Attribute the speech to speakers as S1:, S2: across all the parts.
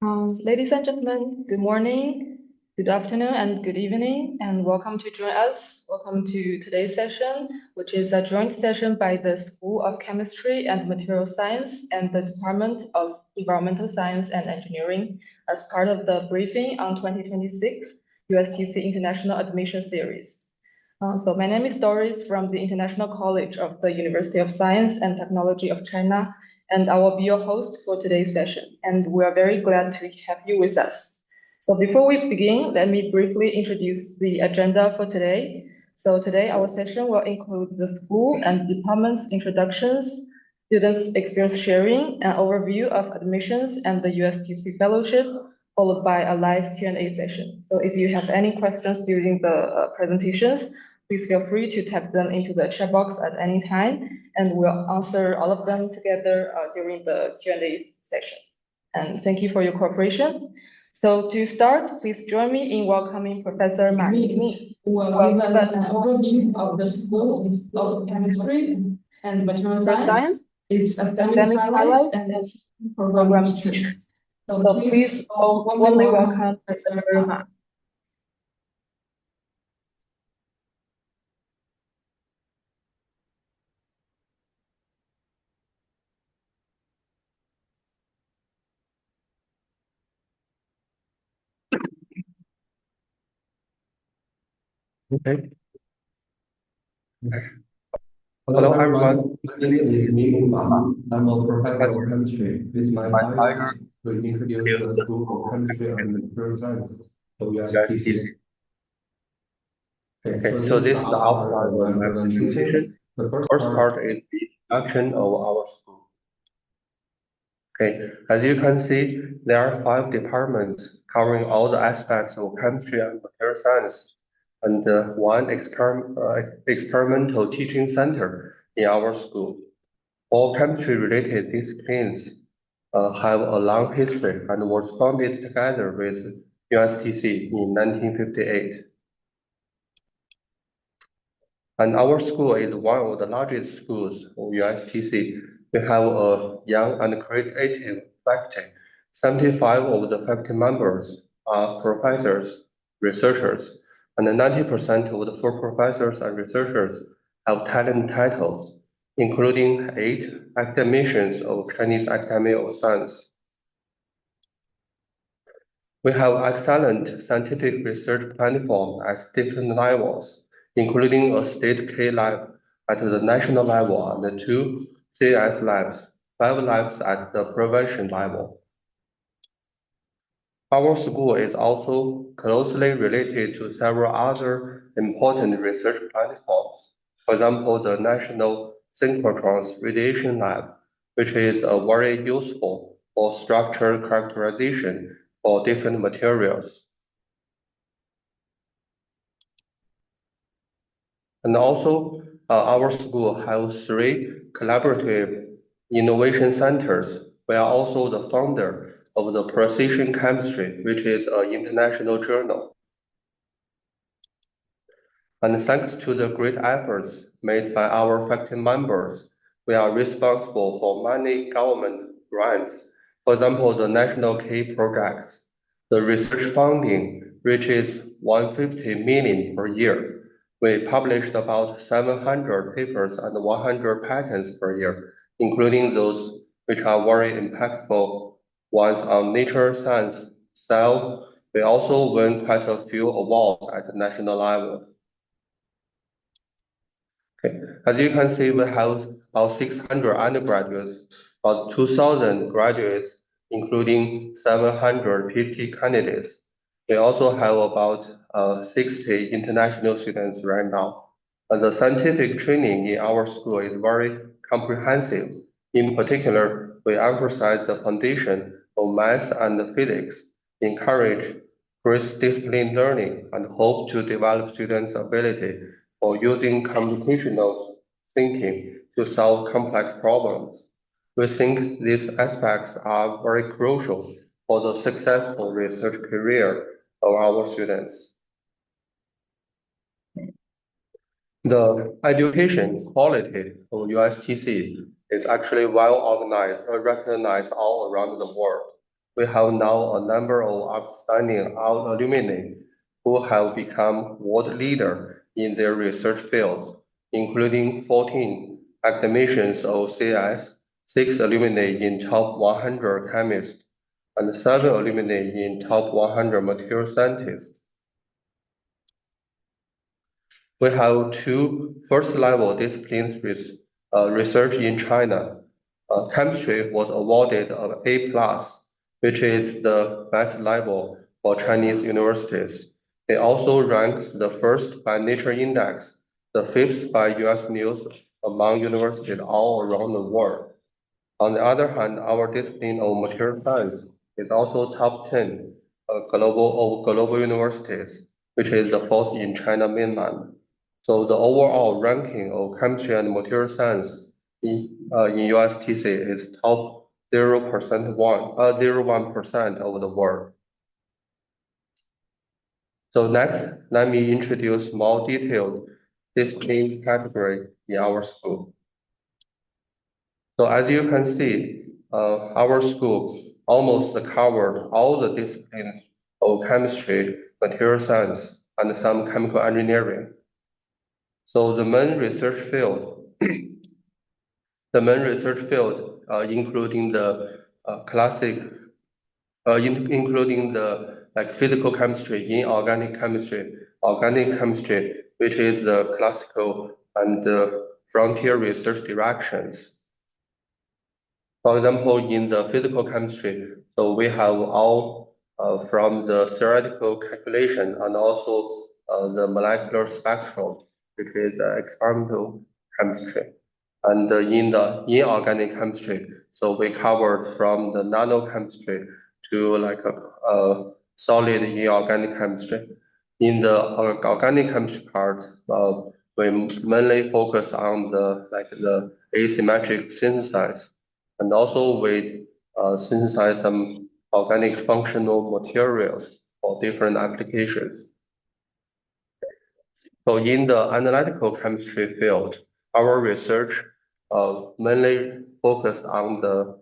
S1: Ladies and gentlemen, good morning, good afternoon, and good evening, and welcome to join us. Welcome to today's session, which is a joint session by the School of Chemistry and Material Science and the Department of Environmental Science and Engineering as part of the briefing on 2026 USTC International Admission Series. So my name is Doris from the International College of the University of Science and Technology of China, and I will be your host for today's session. And we are very glad to have you with us. So before we begin, let me briefly introduce the agenda for today. So today our session will include the school and department's introductions, students' experience sharing, an overview of admissions and the USTC fellowship, followed by a live Q&A session. So if you have any questions during the presentations, please feel free to type them into the chat box at any time, and we'll answer all of them together during the Q&A session. And thank you for your cooperation. So to start, please join me in welcoming Professor Ma Yiming,
S2: who will give us an overview of the School of Chemistry and Material Science, its academic highlights, and program features.
S1: So please warmly welcome Professor Ma.
S3: Okay. Hello everyone.
S4: My name is Ming Ma. I'm a professor of chemistry. It's my pleasure to introduce the School of Chemistry and Material Science, the USTC.
S3: Okay, so this is the outline of my presentation. The first part is the introduction of our school. Okay, as you can see, there are 5 departments covering all the aspects of chemistry and material science, and one experimental teaching center in our school. All chemistry-related disciplines have a long history and was founded together with USTC in 1958. And our school is one of the largest schools of USTC. We have a young and creative faculty. 75 of the faculty members are professors, researchers, and 90% of the full professors and researchers have talent titles, including 8 academicians of Chinese Academy of Science. We have excellent scientific research platform at different levels, including a state K lab at the national level and 2 CS labs, 5 labs at the prevention level. Our school is also closely related to several other important research platforms. For example, the National Synchrotrons Radiation Lab, which is very useful for structural characterization for different materials. And also, our school has 3 collaborative innovation centers. We are also the founder of the Precision Chemistry, which is an international journal. And thanks to the great efforts made by our faculty members, we are responsible for many government grants. For example, the National K projects. The research funding reaches 150 million per year. We published about 700 papers and 100 patents per year, including those which are very impactful ones on nature, science, cell. We also won quite a few awards at the national level. Okay. As you can see, we have about 600 undergraduates, about 2,000 graduates, including 750 candidates. We also have about 60 international students right now. The scientific training in our school is very comprehensive. In particular, we emphasize the foundation of math and physics, encourage cross-discipline learning, and hope to develop students' ability for using computational thinking to solve complex problems. We think these aspects are very crucial for the successful research career of our students. The education quality of USTC is actually well organized and recognized all around the world. we have now a number of outstanding alumni who have become world leader in their research fields, including 14 academicians of CS, 6 alumni in top 100 chemists, and 7 alumni in top 100 material scientists. We have 2 first-level disciplines with research in China. Chemistry was awarded an A+, which is the best level for Chinese universities. It also ranks the first by Nature Index, the 5th by US News among universities all around the world. On the other hand, our discipline of material science is also top 10 global universities, which is the 4th in China mainland. So the overall ranking of chemistry and material science in USTC is top 0.1% of the world. So next, let me introduce more detailed discipline category in our school. So as you can see, our school almost covered all the disciplines of chemistry, material science, and some chemical engineering. So the main research field, including the including the physical chemistry, inorganic chemistry, organic chemistry, which is the classical and frontier research directions. For example, in the physical chemistry, so we have all from the theoretical calculation and also the molecular spectrum, which is experimental chemistry. And in the inorganic chemistry, so we covered from the nanochemistry to a solid inorganic chemistry. In the organic chemistry part, we mainly focus on the asymmetric synthesis, and also we synthesize some organic functional materials for different applications. So in the analytical chemistry field, our research mainly focused on the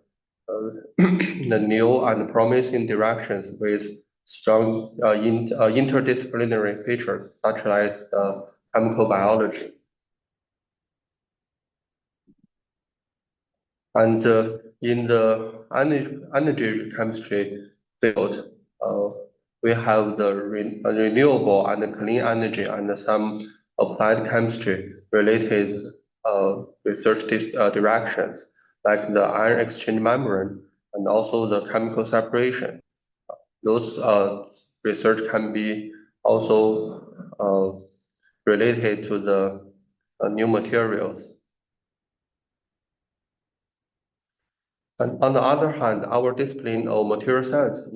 S3: new and promising directions with strong interdisciplinary features such as chemical biology. And in the energy chemistry field, we have the renewable and clean energy and some applied chemistry related research directions, like the ion exchange membrane and also the chemical separation. Those research can be also related to the new materials. And on the other hand, our discipline of material science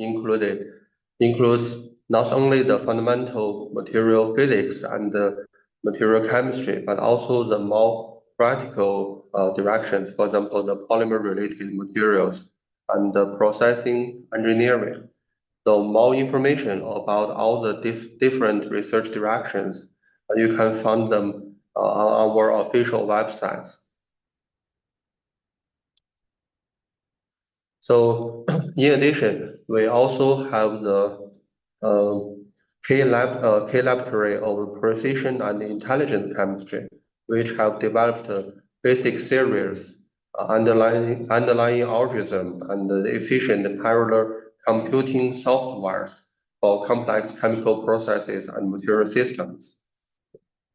S3: includes not only the fundamental material physics and the material chemistry, but also the more practical directions, for example, the polymer-related materials and the processing engineering. So more information about all the different research directions, you can find them on our official websites. So in addition, we also have the K laboratory of precision and intelligent chemistry, which have developed basic theories, underlying algorithm, and efficient parallel computing softwares for complex chemical processes and material systems.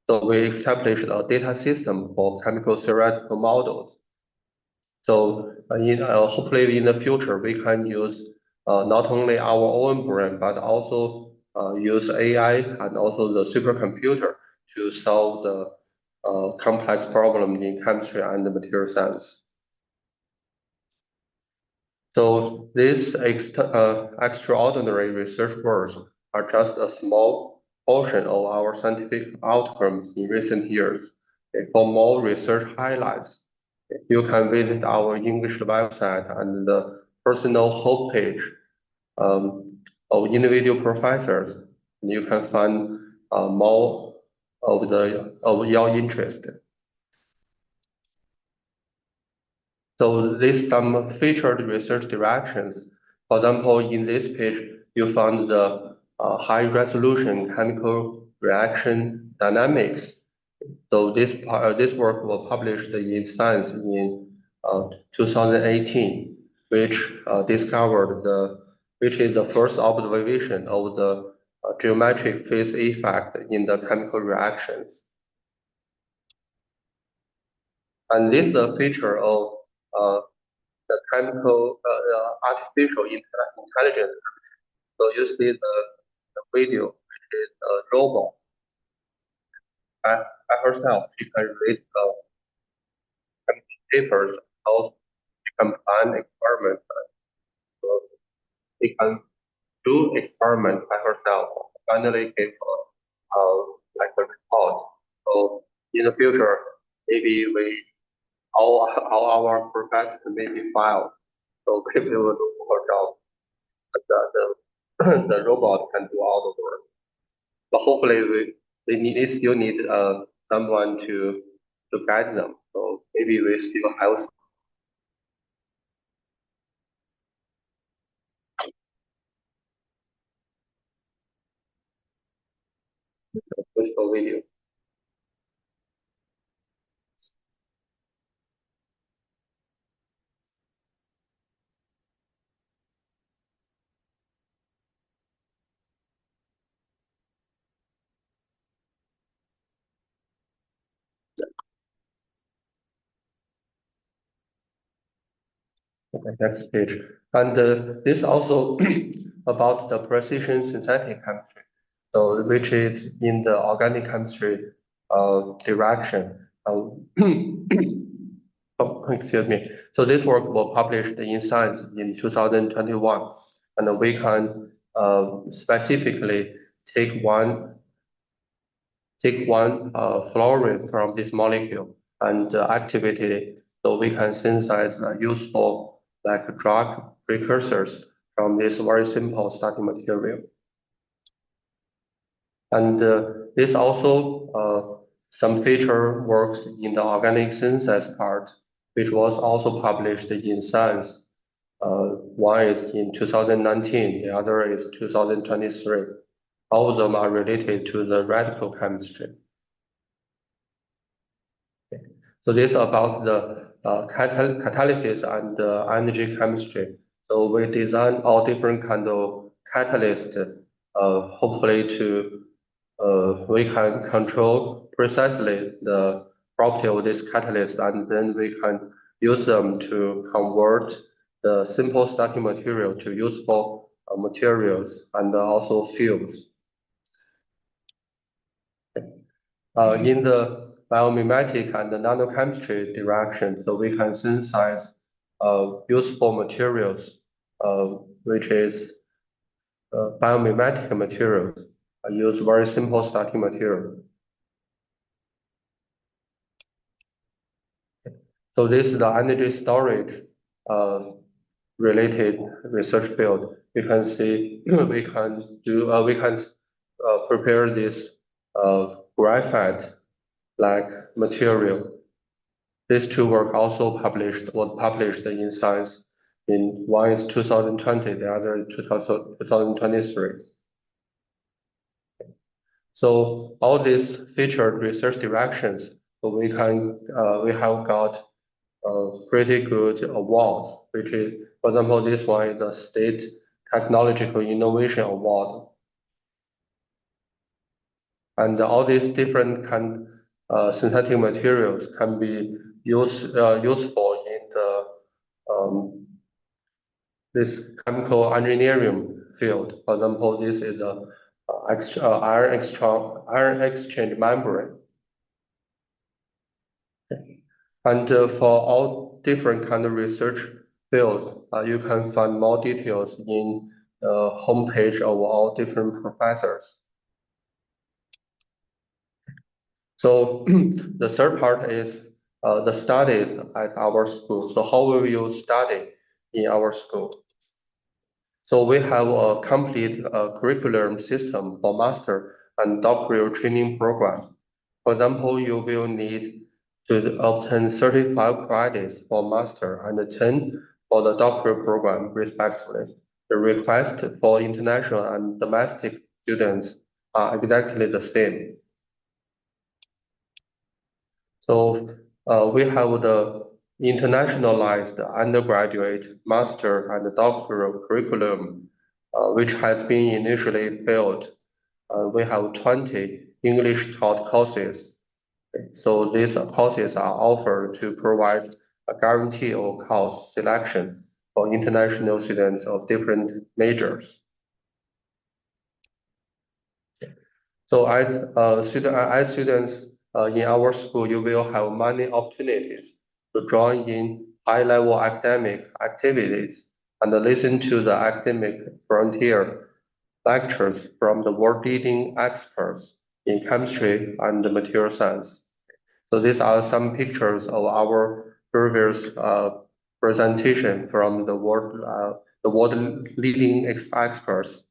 S3: So we established a data system for chemical theoretical models. So hopefully in the future, we can use not only our own brain, but also use AI and also the supercomputer to solve the complex problem in chemistry and material science. So these extraordinary research works are just a small portion of our scientific outcomes in recent years. For more research highlights, you can visit our English website and the personal homepage of individual professors. And you can find more of your interest. So these some featured research directions For example, in this page, you found the high-resolution chemical reaction dynamics. So this work was published in Science in 2018, which which is the first observation of the geometric phase effect in the chemical reactions. And this is a feature of the chemical artificial intelligence. So you see the video, which is a robot. By herself, she can read papers, how she can plan experiments. So she can do experiment by herself, finally give like a report. So in the future, maybe all our professors may be filed. So people will lose her job. But the robot can do all the work. But hopefully they still need someone to guide them. So maybe we still have beautiful video. Okay, next page. And this also about the precision synthetic chemistry, so which is in the organic chemistry direction. Oh, excuse me. So this work was published in Science in 2021, and we can specifically take one fluorine from this molecule and activate it, so we can synthesize useful like drug precursors from this very simple starting material. And this also some feature works in the organic synthesis part, which was also published in Science. One is in 2019, the other is 2023. All of them are related to the radical chemistry. Okay. So this is about the catalysis and energy chemistry. So we design all different kind of catalysts, hopefully to we can control precisely the property of this catalyst, and then we can use them to convert the simple starting material to useful materials and also fuels. In the biomimetic and the nanochemistry direction, so we can synthesize useful materials, which is biomimetic materials. Use very simple starting material. So this is the energy storage related research field. You can see we can prepare this graphite like material. These two work also was published in Science. In one is 2020, the other is 2023. So all these featured research directions, so we have got pretty good awards, which is, for example, this one is a State Technological Innovation Award. And all these different synthetic materials can be useful in the this chemical engineering field. For example, this is a iron exchange membrane. And for all different kind of research field, you can find more details in the homepage of all different professors. So the third part is the studies at our school. So how will you study in our school? So we have a complete curriculum system for master and doctoral training program. For example, you will need to obtain 35 credits for master and 10 for the doctoral program, respectively. The request for international and domestic students are exactly the same. So we have the internationalized undergraduate, master, and doctoral curriculum, which has been initially built. We have 20 English taught courses. So these courses are offered to provide a guarantee of course selection for international students of different majors. So as students in our school, you will have many opportunities to join in high-level academic activities and listen to the academic frontier lectures from the world-leading experts in chemistry and material science. So these are some pictures of our previous presentation from the world-leading experts.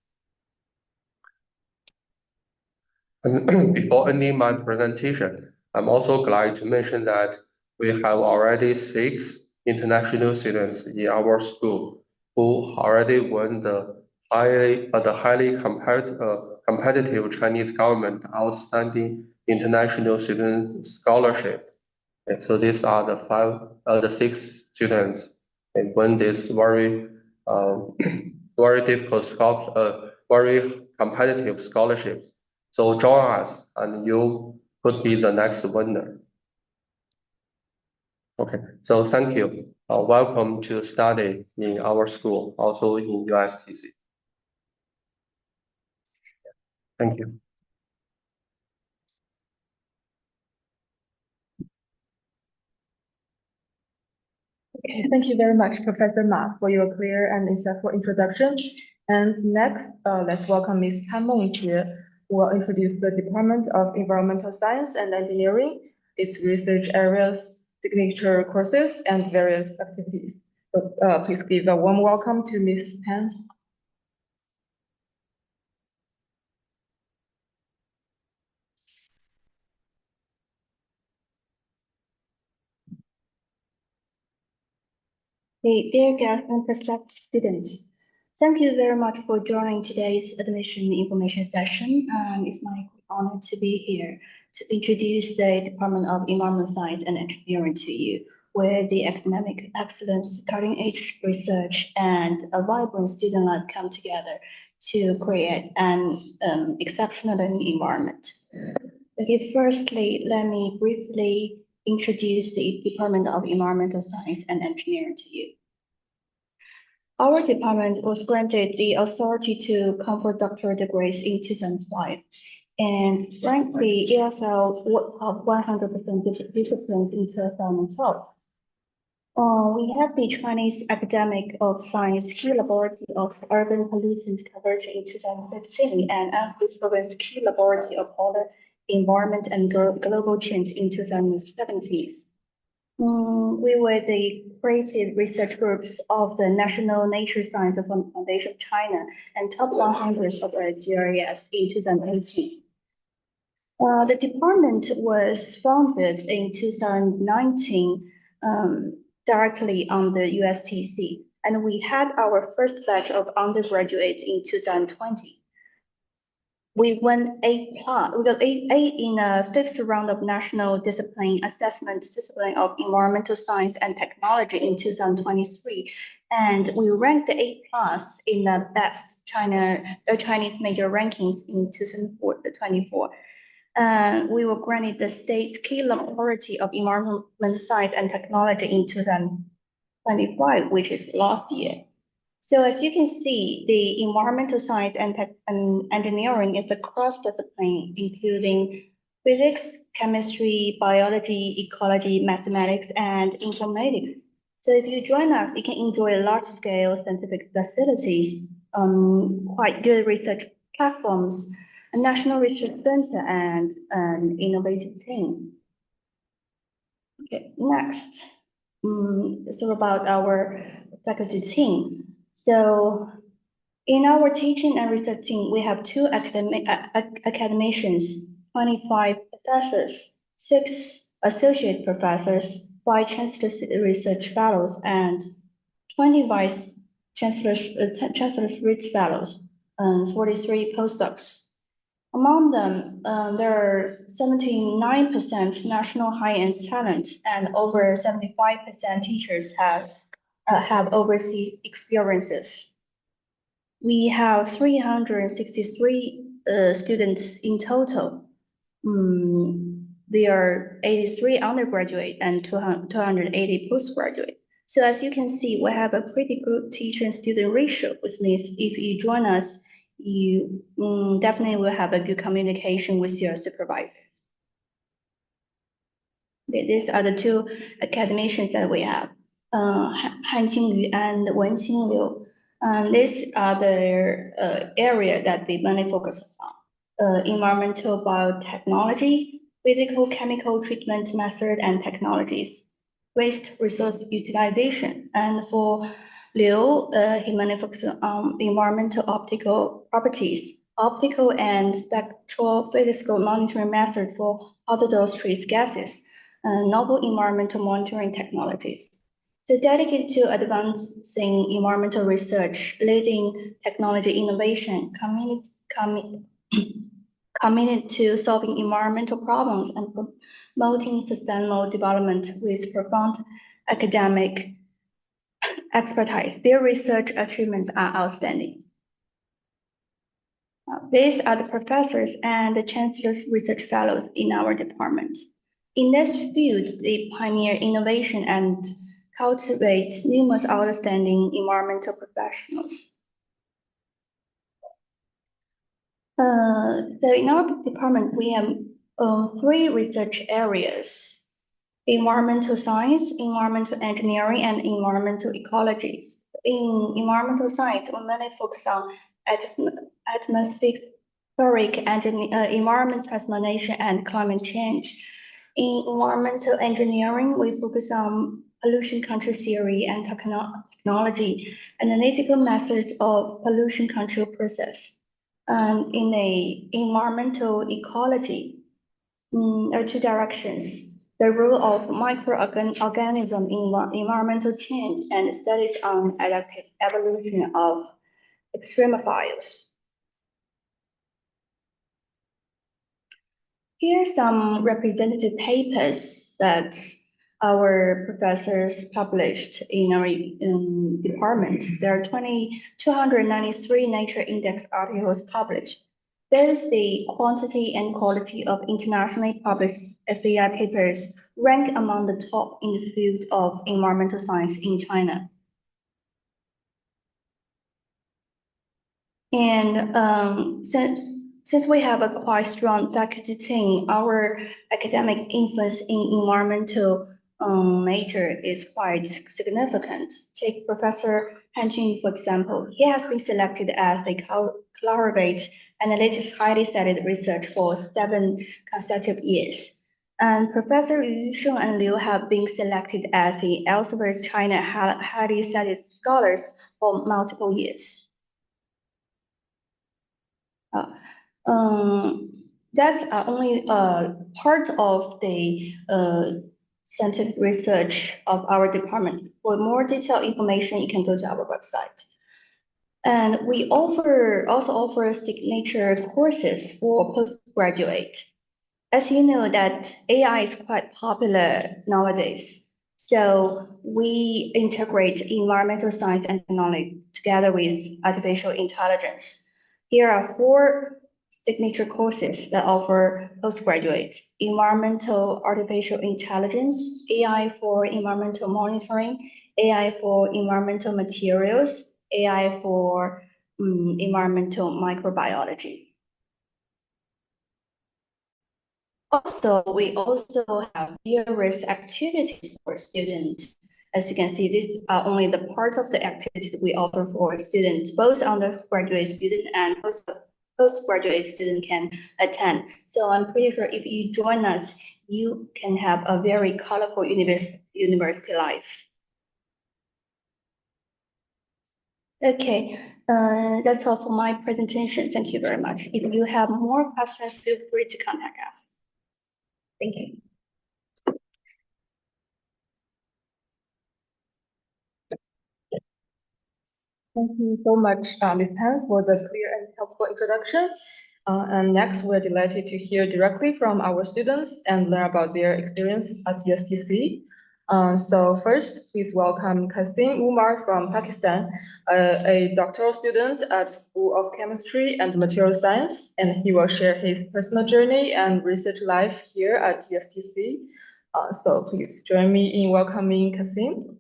S3: And before ending my presentation, I'm also glad to mention that we have already 6 international students in our school who already won the highly competitive Chinese government outstanding international student scholarship. And so these are the 6 students and won this very very difficult very competitive scholarships. So join us and you could be the next winner. Okay, so thank you. Welcome to study in our school, also in USTC. Thank you.
S1: Okay, thank you very much, Professor Ma, for your clear and insightful introduction. And next, let's welcome Ms. Pan Mengjie, who will introduce the Department of Environmental Science and Engineering, its research areas, signature courses, and various activities. So, please give a warm welcome to Ms. Pan.
S5: Hey, dear guests and prospective students, thank you very much for joining today's admission information session. It's my honor to be here to introduce the Department of Environmental Science and Engineering to you, where the academic excellence, cutting-edge research, and a vibrant student life come together to create an exceptional learning environment. Okay, firstly, let me briefly introduce the Department of Environmental Science and Engineering to you. Our department was granted the authority to confer doctoral degrees in 2005, and ranked the ESL top 100% disciplines in 2012. We have the Chinese Academic of Science Key Laboratory of Urban Pollutants Conversion in 2015, and Anhui Province Key Laboratory of Water, Environment and Global Change in 2017. We were the creative research groups of the National Nature Sciences Foundation of China and top 100 of GRES in 2018. The department was founded in 2019 directly on the USTC, and we had our first batch of undergraduates in 2020. We won A+. We got A in a 5th round of National Discipline Assessment Discipline of Environmental Science and Technology in 2023, and we ranked A+ in the best Chinese major rankings in 2024. We were granted the State Key Laboratory of Environmental Science and Technology in 2025, which is last year. So as you can see, the environmental science and engineering is a cross-discipline, including physics, chemistry, biology, ecology, mathematics, and informatics. So if you join us, you can enjoy large-scale scientific facilities, quite good research platforms, a national research center, and an innovative team. Okay, next. So about our faculty team. So in our teaching and research team, we have 2 academicians, 25 professors, 6 associate professors, 5 chancellor research fellows, and 20 vice Chancellor's Reed Fellows, and 43 postdocs. Among them, there are 79% national high-end talent, and over 75% teachers have overseas experiences. We have 363 students in total. There are 83 undergraduate and 280 postgraduate. So as you can see, we have a pretty good teacher and student ratio, which means if you join us, you definitely will have a good communication with your supervisor. These are the two academicians that we have, Han Qingyu and Wen Qingliu. These are the area that they mainly focus on. Environmental biotechnology, physical chemical treatment method and technologies, waste resource utilization. And for Liu, he mainly focuses on environmental optical properties, optical and spectrophysical monitoring methods for hazardous trace gases, and novel environmental monitoring technologies. So dedicated to advancing environmental research, leading technology innovation, committed to solving environmental problems and promoting sustainable development with profound academic expertise. Their research achievements are outstanding. These are the professors and the chancellor's research fellows in our department. In this field, they pioneer innovation and cultivate numerous outstanding environmental professionals. So in our department, we have 3 research areas: environmental science, environmental engineering, and environmental ecology. In environmental science, we mainly focus on atmospheric environment transformation and climate change. In environmental engineering, we focus on pollution control theory and technology, analytical methods of pollution control process. And in environmental ecology, there are 2 directions: the role of microorganisms in environmental change and studies on adaptive evolution of extremophiles. Here are some representative papers that our professors published in our department. There are 293 Nature Index articles published. There's the quantity and quality of internationally published SAI papers rank among the top in the field of environmental science in China. And since we have a quite strong faculty team, our academic influence in environmental nature is quite significant. Take Professor Han Jun, for example. He has been selected as the collaborate analytics highly cited research for 7 consecutive years. And Professor Yu Sheng and Liu have been selected as the Elsevier China highly cited scholars for multiple years. That's only part of the scientific research of our department. For more detailed information, you can go to our website. And we also offer signature courses for postgraduate. As you know that AI is quite popular nowadays. So we integrate environmental science and technology together with artificial intelligence. Here are 4 signature courses that offer postgraduate: environmental artificial intelligence, AI for environmental monitoring, AI for environmental materials, AI for environmental microbiology. Also, we also have various activities for students. As you can see, these are only the part of the activities we offer for students, both undergraduate student and postgraduate student can attend. So I'm pretty sure if you join us, you can have a very colorful university life. Okay, that's all for my presentation. Thank you very much. If you have more questions, feel free to contact us. Thank you.
S1: Thank you so much, Ms. Pan, for the clear and helpful introduction. And next, we're delighted to hear directly from our students and learn about their experience at USTC. So first, please welcome Kasim Umar from Pakistan, a doctoral student at School of Chemistry and Material Science, and he will share his personal journey and research life here at USTC. So please join me in welcoming Kasim.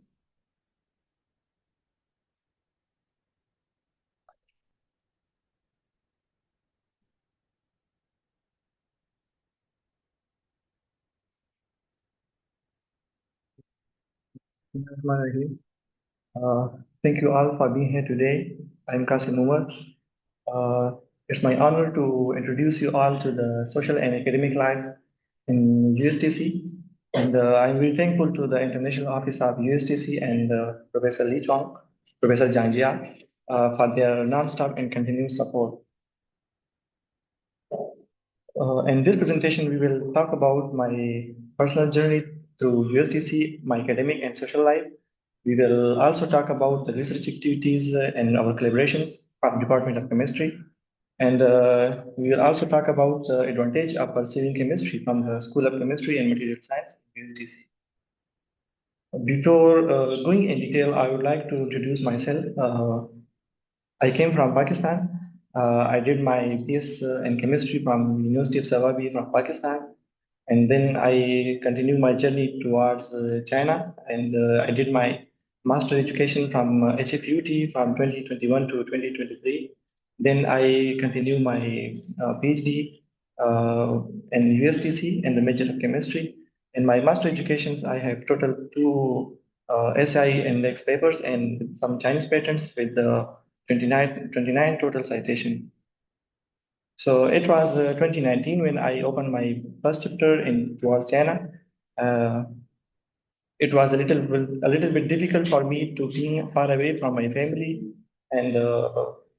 S6: Uh, Thank you all for being here today. I'm Kasim Umar. It's my honor to introduce you all to the social and academic life in USTC. And I'm very thankful to the International Office of USTC and Professor Lee Chuang, Professor Zhang Jia, for their non-stop and continuous support. In this presentation, we will talk about my personal journey through USTC, my academic and social life. We will also talk about the research activities and our collaborations from Department of Chemistry. And we will also talk about the advantage of pursuing chemistry from the School of Chemistry and Material Science, USTC. Before going in detail, I would like to introduce myself. I came from Pakistan. I did my PS in chemistry from University of Sawabi from Pakistan, and then I continued my journey towards China, and I did my master education from HFUT from 2021 to 2023. Then I continued my PhD in USTC in the major of chemistry. In my master educations, I have total two SI index papers and some Chinese patents with the 29 total citation. So it was 2019 when I opened my first chapter in towards China. Uh, it was a little bit difficult for me to being far away from my family and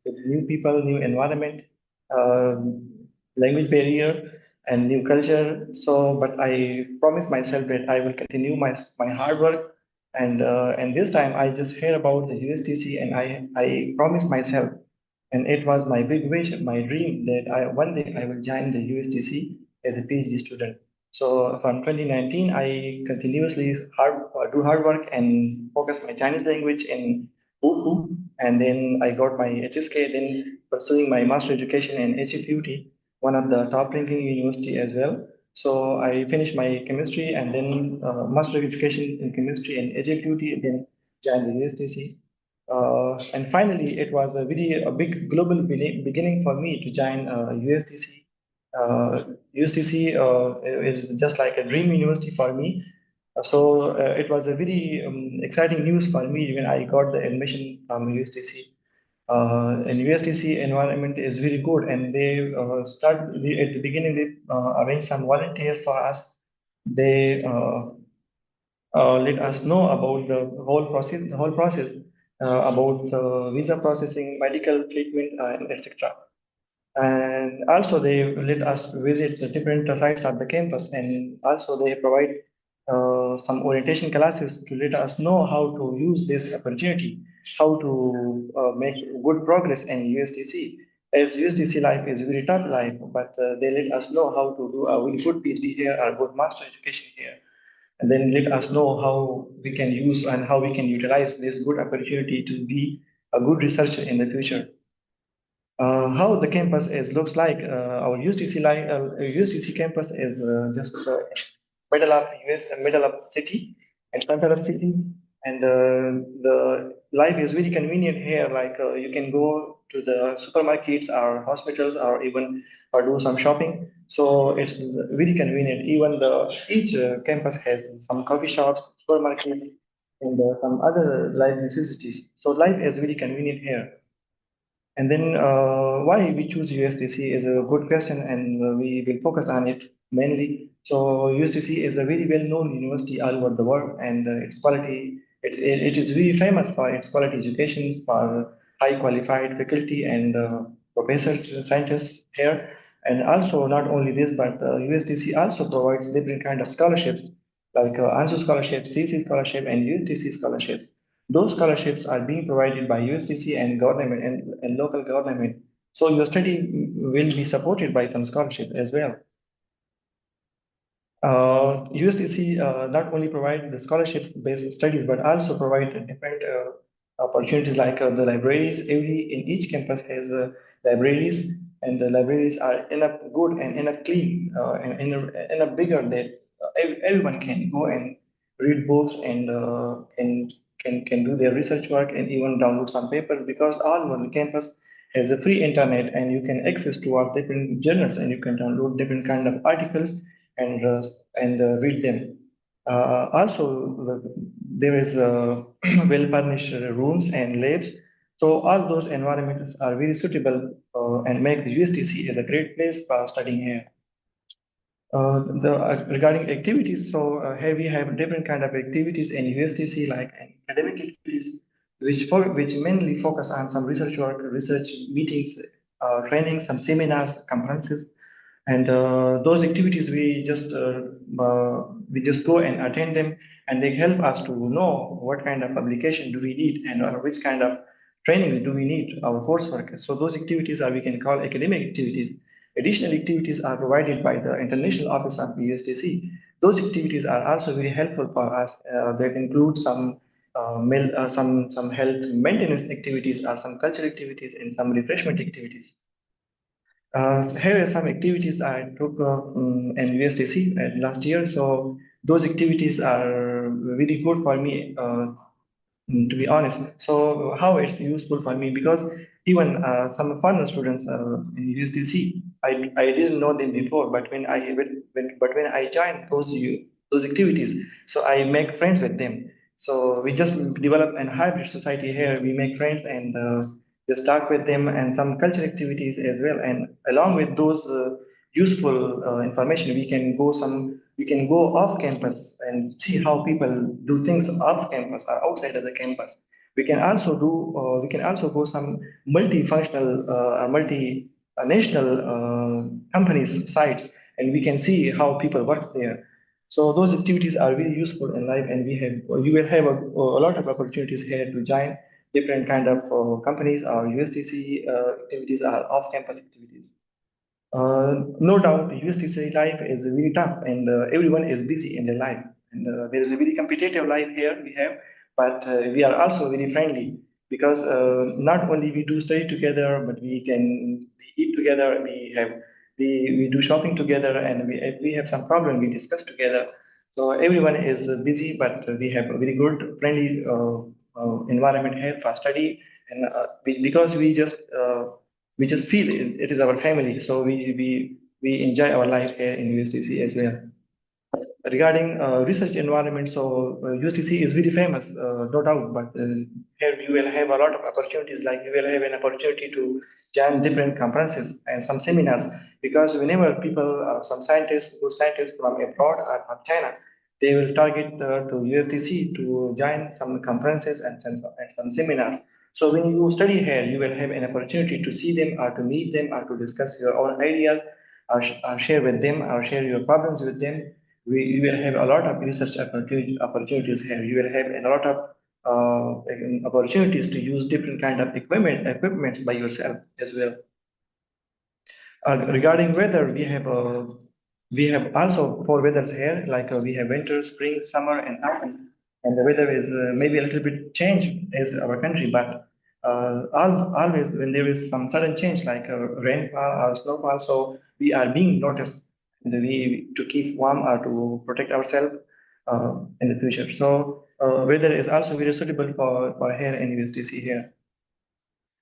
S6: with new people, new environment, uh, language barrier, and new culture. So, but I promised myself that I will continue my hard work. And this time I just heard about the USTC and I promised myself, and it was my big wish, my dream that one day I will join the USTC as a PhD student. So from 2019, I continuously do hard work and focus my Chinese language in Wuhu, and then I got my HSK, then pursuing my master education in HFUT, one of the top ranking university as well. So I finished my chemistry and then master education in chemistry in HFUT, then joined the USTC. And finally, it was a big global beginning for me to join USTC. USTC is just like a dream university for me. So it was a very exciting news for me when I got the admission from USTC. And USTC environment is very good, and they at the beginning they arranged some volunteers for us. They let us know about the whole process about visa processing, medical treatment, and etc. And also they let us visit the different sites at the campus, and also they provide some orientation classes to let us know how to use this opportunity, how to make good progress in USTC. As USTC life is very tough life, but they let us know how to do a really good PhD here or good master education here, and then let us know how we can use and how we can utilize this good opportunity to be a good researcher in the future. How the campus is looks like, our USTC campus is just middle of US, middle of city, and center of city, and the life is very convenient here. Like you can go to the supermarkets or hospitals or even or do some shopping. So it's very convenient. Even each campus has some coffee shops, supermarkets, and some other life necessities. So life is very convenient here. And then why we choose USDC is a good question, and we will focus on it mainly. So USDC is a very well-known university all over the world, and its quality, it is very famous for its quality education, for high qualified faculty and professors, scientists here. And also not only this, but USDC also provides different kind of scholarships like ANSU scholarship, CC scholarship, and USDC scholarship. Those scholarships are being provided by USTC and government and local government. So your study will be supported by some scholarship as well. USTC not only provide the scholarship-based studies, but also provide different opportunities like the libraries. In each campus has libraries, and the libraries are enough good and enough clean and enough bigger that everyone can go and read books and can do their research work and even download some papers, because all over the campus has a free internet and you can access to all different journals and you can download different kind of articles and read them. Also, there is well furnished rooms and labs. So all those environments are very suitable and make the USTC as a great place for studying here. Regarding activities, so here we have different kind of activities in USTC, like academic activities, which mainly focus on some research work, research meetings, training, some seminars, conferences, and those activities we just go and attend them, and they help us to know what kind of publication do we need and which kind of training do we need our coursework. So those activities are we can call academic activities. Additional activities are provided by the international office of the USTC. Those activities are also very helpful for us. That include some health maintenance activities or some cultural activities and some refreshment activities. Here are some activities I took in USTC last year. So those activities are really good for me, to be honest. So how it's useful for me, because even some foreign students in USTC, I didn't know them before, but when I joined those activities, so I make friends with them. So we just develop an hybrid society here. We make friends and just talk with them, and some cultural activities as well. And along with those useful information, we can go off campus and see how people do things off campus or outside of the campus. We can also go some multifunctional multinational companies sites, and we can see how people work there. So those activities are very useful in life, and you will have a lot of opportunities here to join different kind of companies. Or USTC activities are off-campus activities. No doubt, USTC life is very tough, and everyone is busy in their life. And there is a very competitive life here we have, but we are also very friendly, because not only we do study together, but we eat together. We do shopping together, and if we have some problem, we discuss together. So everyone is busy, but we have a very good, friendly environment here for study, and because we just feel it is our family. So we enjoy our life here in USTC as well. Regarding research environment, so USTC is very famous, no doubt, but here you will have a lot of opportunities, like you will have an opportunity to join different conferences and some seminars, because whenever people, some scientists from abroad or from China, they will target to USTC to join some conferences and some seminars. So when you study here, you will have an opportunity to see them or to meet them or to discuss your own ideas, or share with them, or share your problems with them. You will have a lot of research opportunities here. You will have a lot of opportunities to use different kind of equipments by yourself as well. Regarding weather, we have also four weathers here, like we have winter, spring, summer, and autumn. And the weather is maybe a little bit changed as our country, but always when there is some sudden change, like rainfall or snowfall, so we are being noticed, and we to keep warm or to protect ourselves in the future. So weather is also very suitable for here in USTC here.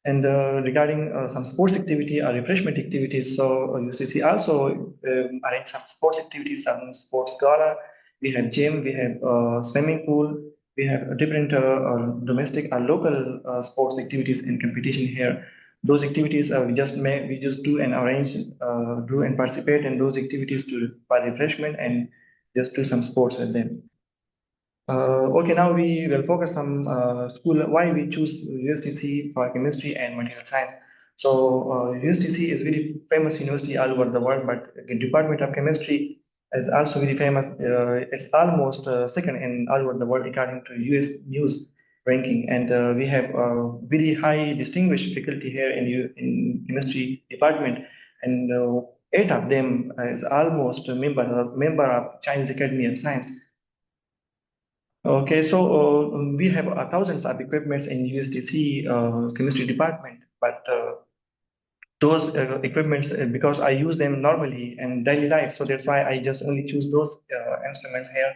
S6: And regarding some sports activity or refreshment activities, so UCC also arrange some sports activities, some sports gala. We have gym, we have swimming pool, we have different domestic or local sports activities and competition here. Those activities we just do and arrange, do and participate in those activities for refreshment and just do some sports with them. Okay, now we will focus on school, why we choose USTC for chemistry and material science. So USTC is very famous university all over the world, but the Department of Chemistry is also very famous. It's almost second in all over the world according to US News. ranking. And we have very high distinguished faculty here in chemistry department, and 8 of them is almost a member of Chinese Academy of Science. Okay, so we have thousands of equipments in USTC chemistry department, but those equipments, because I use them normally in daily life, so that's why I just only choose those instruments here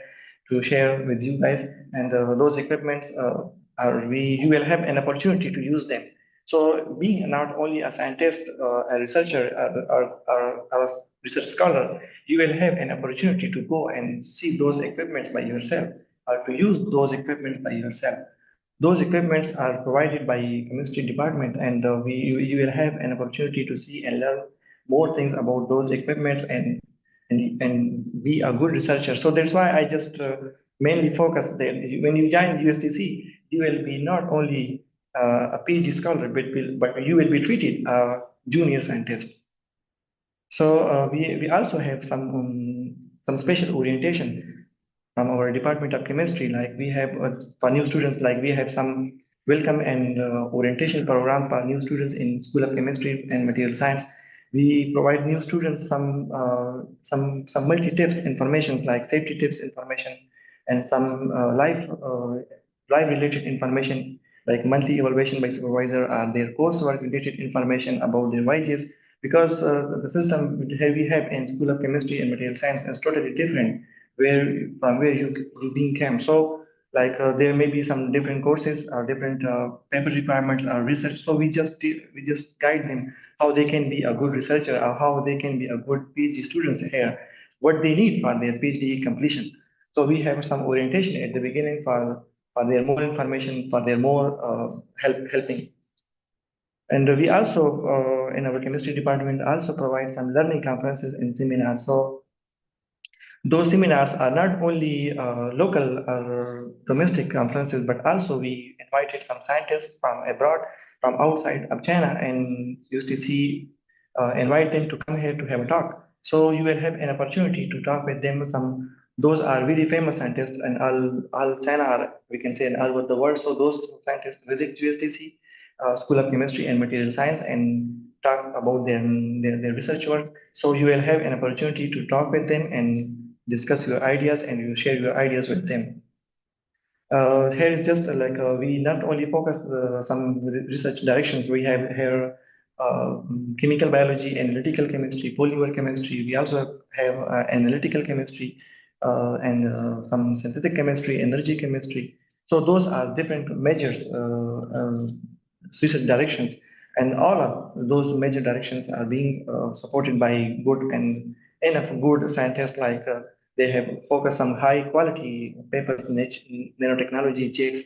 S6: to share with you guys. And those equipments you will have an opportunity to use them. So being not only a scientist, a researcher, or a research scholar, you will have an opportunity to go and see those equipments by yourself, or to use those equipments by yourself. Those equipments are provided by chemistry department, and you will have an opportunity to see and learn more things about those equipments, and be a good researcher. So that's why I just mainly focus that when you join USTC, you will be not only a PhD scholar, but you will be treated a junior scientist. So we also have some special orientation from our Department of Chemistry. Like we have for new students, like we have some welcome and orientation program for new students in School of Chemistry and Material Science. We provide new students some multi tips informations, like safety tips information, and some life related information, like monthly evaluation by supervisor, or their coursework related information about their wages, because the system we have in School of Chemistry and Material Science is totally different where from where you being came. So like there may be some different courses or different paper requirements or research. So we just guide them how they can be a good researcher, or how they can be a good PhD students here, what they need for their PhD completion. So we have some orientation at the beginning for their more information, for their more helping. And we also, in our chemistry department, also provide some learning conferences and seminars. So those seminars are not only local or domestic conferences, but also we invited some scientists from abroad, from outside of China, and USTC invite them to come here to have a talk. So you will have an opportunity to talk with them. Those are really famous scientists, and all China, are, we can say, and all over the world. So those scientists visit USTC School of Chemistry and Material Science and talk about their research work. So you will have an opportunity to talk with them and discuss your ideas, and you share your ideas with them. Here is just like we not only focus some research directions. We have here chemical biology, analytical chemistry, polymer chemistry. We also have analytical chemistry and some synthetic chemistry, energy chemistry. So those are different measures, research directions, and all of those major directions are being supported by good and enough good scientists. Like they have focused on high quality papers, nanotechnology, checks,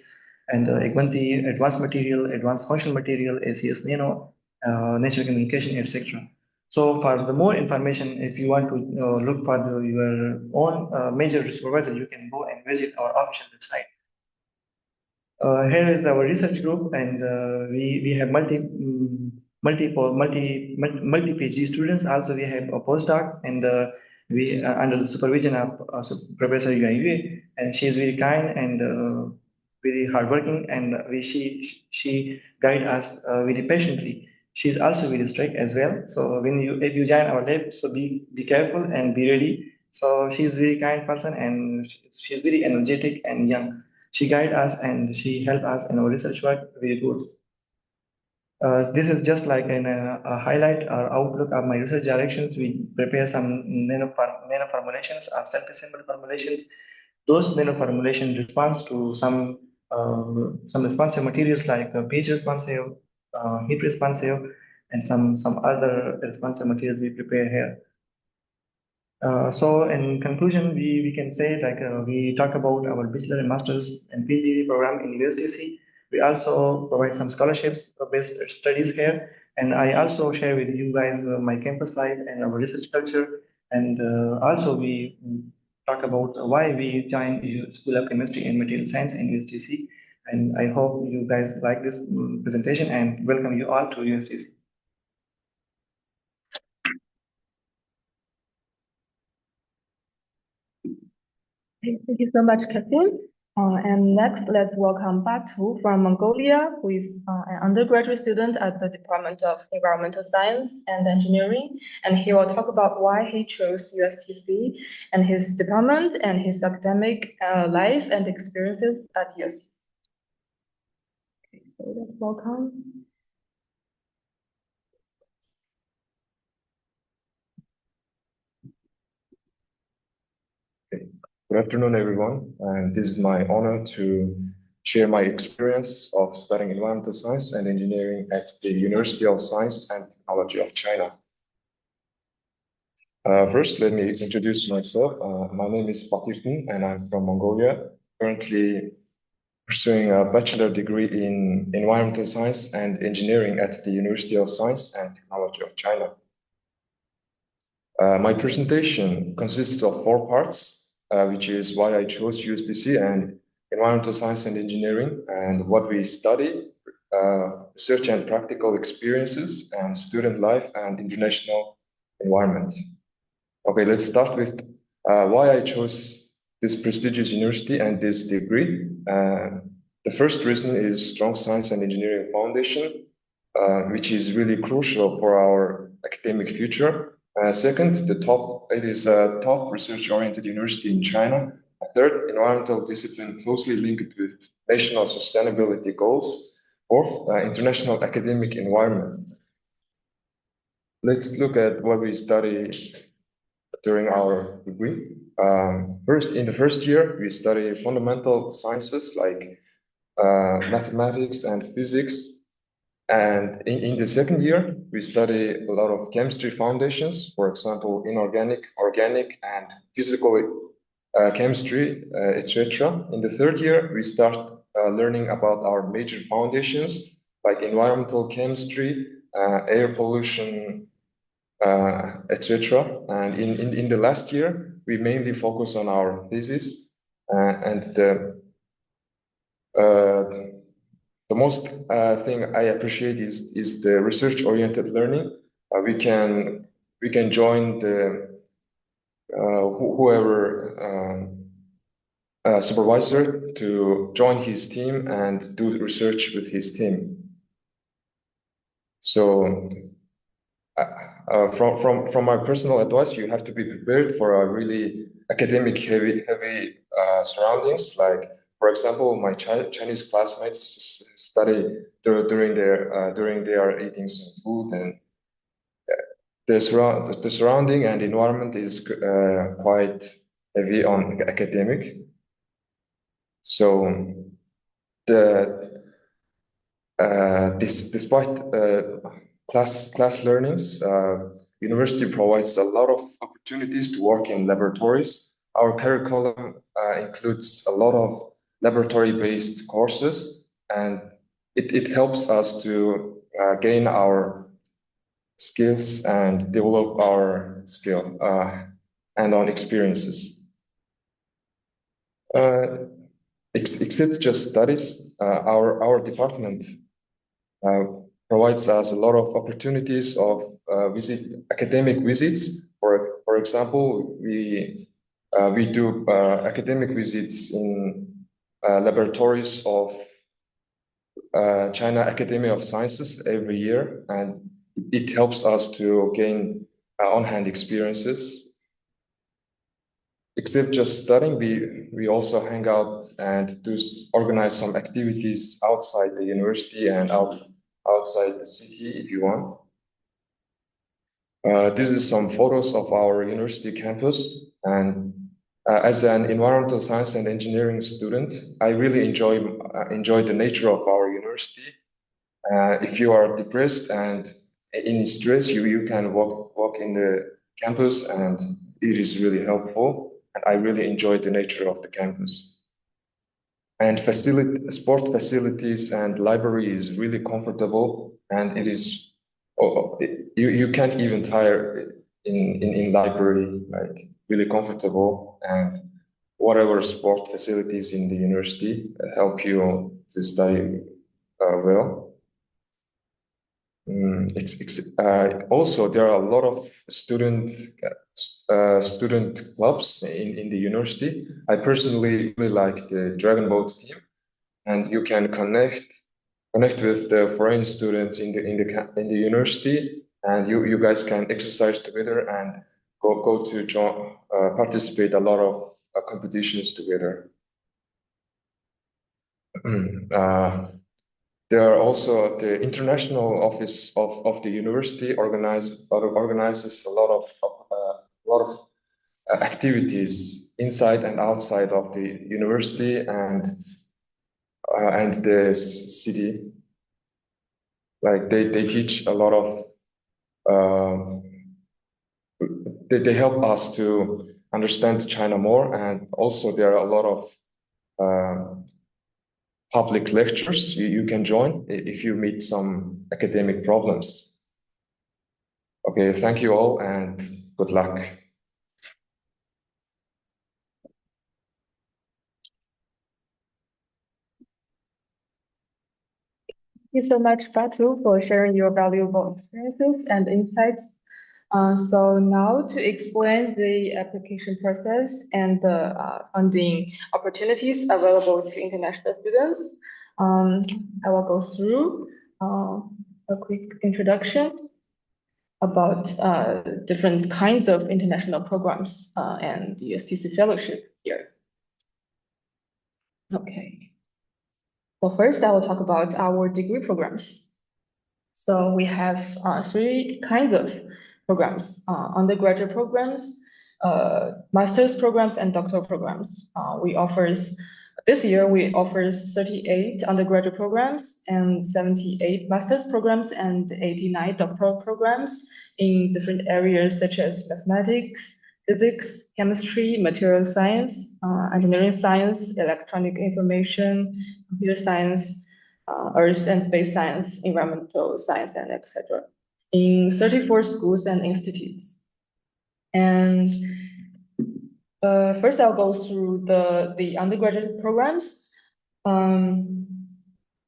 S6: and Egwanti, advanced material, advanced functional material, ACS nano, natural communication, etc. So for the more information, if you want to look for your own major supervisor, you can go and visit our official website. Here is our research group, and we have multi PhD students. Also, we have a postdoc, and we under the supervision of Professor Yuan, and she is very kind and very hardworking, and she guide us very patiently. She's also very strict as well. So if you join our lab, so be careful and be ready. So she's very kind person, and she's very energetic and young. She guide us and she help us in our research work very good. This is just like a highlight or outlook of my research directions. We prepare some nano formulations or self-assembled formulations. Those nano formulation responds to some responsive materials like pH responsive, heat responsive, and some other responsive materials we prepare here. So in conclusion, we can say like we talk about our bachelor and master's and PhD program in USTC. We also provide some scholarships based studies here. And I also share with you guys my campus life and our research culture. And also we talk about why we joined the School of Chemistry and Material Science in USTC. And I hope you guys like this presentation, and welcome you all to USTC.
S1: Thank you so much, Kathleen. And next, let's welcome Batu from Mongolia, who is an undergraduate student at the Department of Environmental Science and Engineering. And he will talk about why he chose USTC and his department and his academic life and experiences at USTC. Okay, so let's welcome.
S7: Good afternoon, everyone. And this is my honor to share my experience of studying environmental science and engineering at the University of Science and Technology of China. First, let me introduce myself. My name is Batirtin, and I'm from Mongolia, currently pursuing a bachelor degree in environmental science and engineering at the University of Science and Technology of China. My presentation consists of 4 parts. Which is why I chose USTC and environmental science and engineering, and what we study, research and practical experiences, and student life and international environment. Okay, let's start with why I chose this prestigious university and this degree. The first reason is strong science and engineering foundation, which is really crucial for our academic future. Second, it is a top research-oriented university in China. Third, environmental discipline closely linked with national sustainability goals. Fourth, international academic environment. Let's look at what we study during our degree. In the first year, we study fundamental sciences like mathematics and physics. And in the second year, we study a lot of chemistry foundations, for example, inorganic, organic, and physical chemistry, etc. In the third year, we start learning about our major foundations like environmental chemistry, air pollution, etc. And in the last year, we mainly focus on our thesis and the most thing I appreciate is the research-oriented learning. We can join the whoever supervisor to join his team and do research with his team. So from my personal advice, you have to be prepared for a really academic heavy surroundings. Like, for example, my Chinese classmates study during they are eating some food, and the surrounding and environment is quite heavy on academic. So despite class learnings, university provides a lot of opportunities to work in laboratories. Our curriculum includes a lot of laboratory-based courses, and it helps us to gain our skills and develop our skill and on experiences. Except just studies, our department provides us a lot of opportunities of academic visits. For example, we do academic visits in laboratories of China Academy of Sciences every year, and it helps us to gain on-hand experiences. Except just studying, we also hang out and organize some activities outside the university and outside the city if you want. This is some photos of our university campus, and as an environmental science and engineering student, I really enjoy the nature of our university. If you are depressed and in stress, you can walk in the campus, and it is really helpful. And I really enjoy the nature of the campus. And sport facilities and library is really comfortable, and it is you can't even tire in library, like really comfortable, and whatever sport facilities in the university help you to study well. Also, there are a lot of student student clubs in the university. I personally really like the Dragon Boat team, and you can connect with the foreign students in the university, and you guys can exercise together and go to join participate a lot of competitions together. There are also the international office of the university organizes a lot of activities inside and outside of the university and the city. Like they teach a lot of they help us to understand China more, and also there are a lot of public lectures you can join if you meet some academic problems. Okay, thank you all and good luck.
S1: Thank you so much, Batu, for sharing your valuable experiences and insights. So now to explain the application process and the funding opportunities available to international students, I will go through a quick introduction about different kinds of international programs and USTC fellowship here. Okay. So first, I will talk about our degree programs. So we have three kinds of programs: undergraduate programs, master's programs, and doctoral programs. This year we offer 38 undergraduate programs and 78 master's programs and 89 doctoral programs in different areas such as mathematics, physics, chemistry, material science, engineering science, electronic information, computer science, earth and space science, environmental science, and etc. in 34 schools and institutes. And first, I'll go through the undergraduate programs.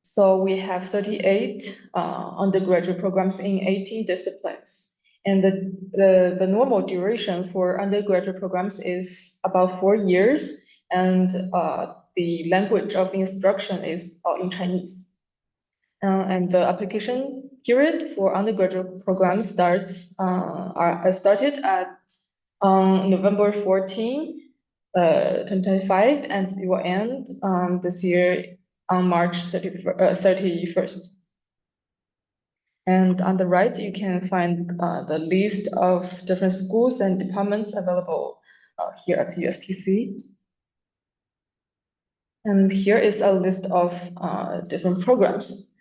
S1: So we have 38 undergraduate programs in 18 disciplines. And the normal duration for undergraduate programs is about 4 years, and the language of instruction is in Chinese. And the application period for undergraduate programs started at November 14, 2025, and it will end this year on March 31st. And on the right, you can find the list of different schools and departments available here at USTC. And here is a list of different programs.